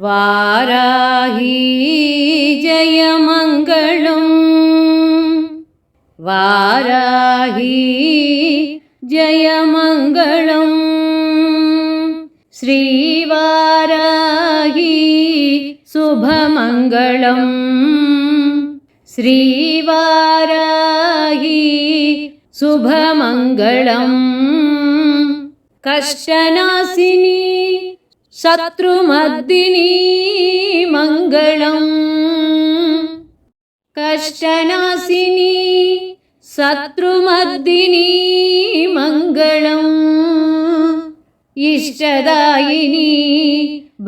वाराही जयमङ्गलम् वाराही जयमङ्गलम् श्रीवाराही शुभमङ्गलम् श्रीवाराही शुभमङ्गलम् कष्टनाशिनी शत्रुमर्दिनी मङ्गलम् कष्टनाशिनी शत्रुमर्दिनी मङ्गलम् इष्टदायिनी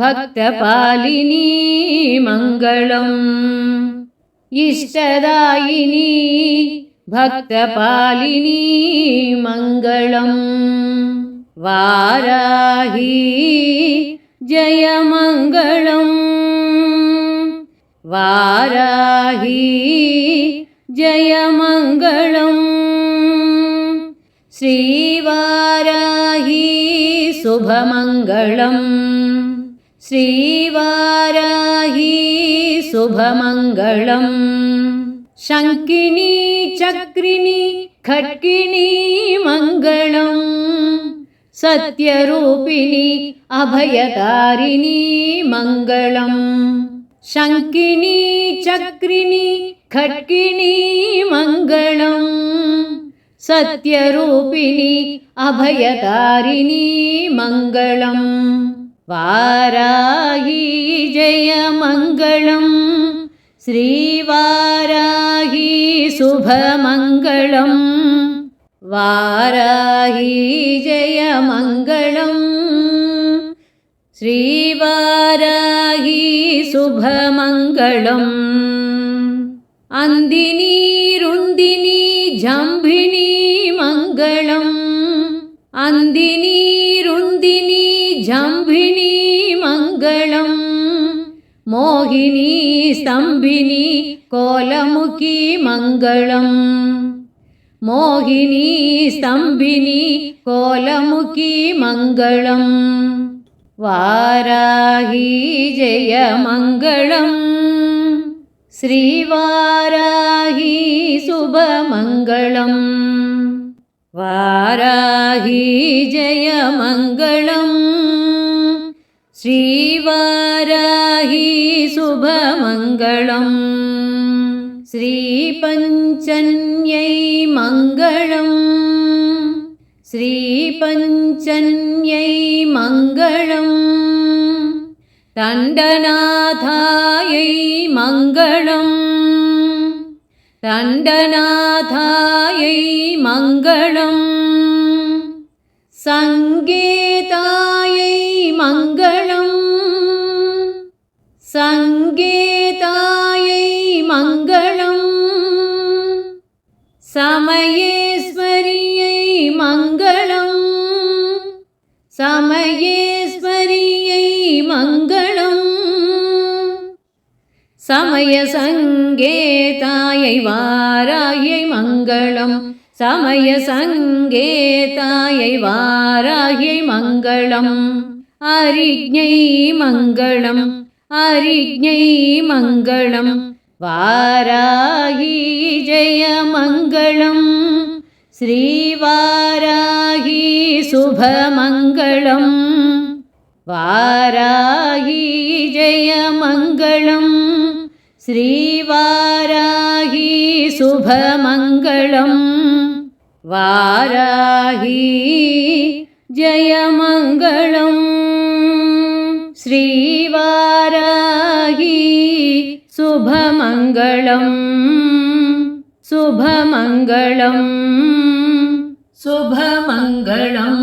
भक्तपालिनी मङ्गलम् इष्टदायिनी भक्तपालिनी मङ्गलम् वाराही जयमङ्गलम् वाराही जयमङ्गलम् श्रीवाराही शुभमङ्गलम् श्रीवाराही शुभमङ्गलम् शङ्किनी चक्रिणी खड्गिनी मङ्गलम् सत्यरूपिणी अभयदारिणी मङ्गलम् शङ्किनी चक्रिणी खड्गिनी मङ्गलम् सत्यरूपिणी अभयदारिणी मङ्गलम् वाराही जयमङ्गलम् श्रीवाराही शुभमङ्गलम् वाराही जयमङ्गलम् श्रीवाराही शुभमङ्गलम् अन्दिनी रुन्दिनी जम्भिनी मङ्गलम् अन्दिनी रुन्दिनी जम्भिनी मङ्गलम् मोहिनी स्तम्भिनी कोलमुखी मङ्गलम् मोहिनी स्तम्भिनी कोलमुखी मङ्गलम् वाराही जयमङ्गलम् श्रीवाराही शुभमङ्गलम् वाराही जयमङ्गलम् श्रीवाराही शुभमङ्गलम् श्रीपञ्चन्यै मङ्गलम् श्रीपञ्चन्यै मङ्गलम् दण्डनाथायै मङ्गलम् दण्डनाथायै मङ्गलम् सङ्गेतायै मङ्गलम् सङ्गेतायै मङ्गलम् समयेश्वर्यै मङ्गलम् समयेश्वर्यै मङ्गलम् समयसङ्गेतायै वाराह्यै मङ्गलम् समयसङ्गेतायै वाराह्यै मङ्गलम् अरिज्ञै मङ्गलम् अरिज्ञै मङ्गलम् वाराही जयमङ्गलम् श्रीवाराही शुभमङ्गलम् वाराही जयमङ्गलम् श्रीवाराही शुभमङ्गलम् वाराही जयमङ्गलम् श्रीवाराही शुभमङ्गलम् शुभमङ्गलम् शुभमङ्गलम्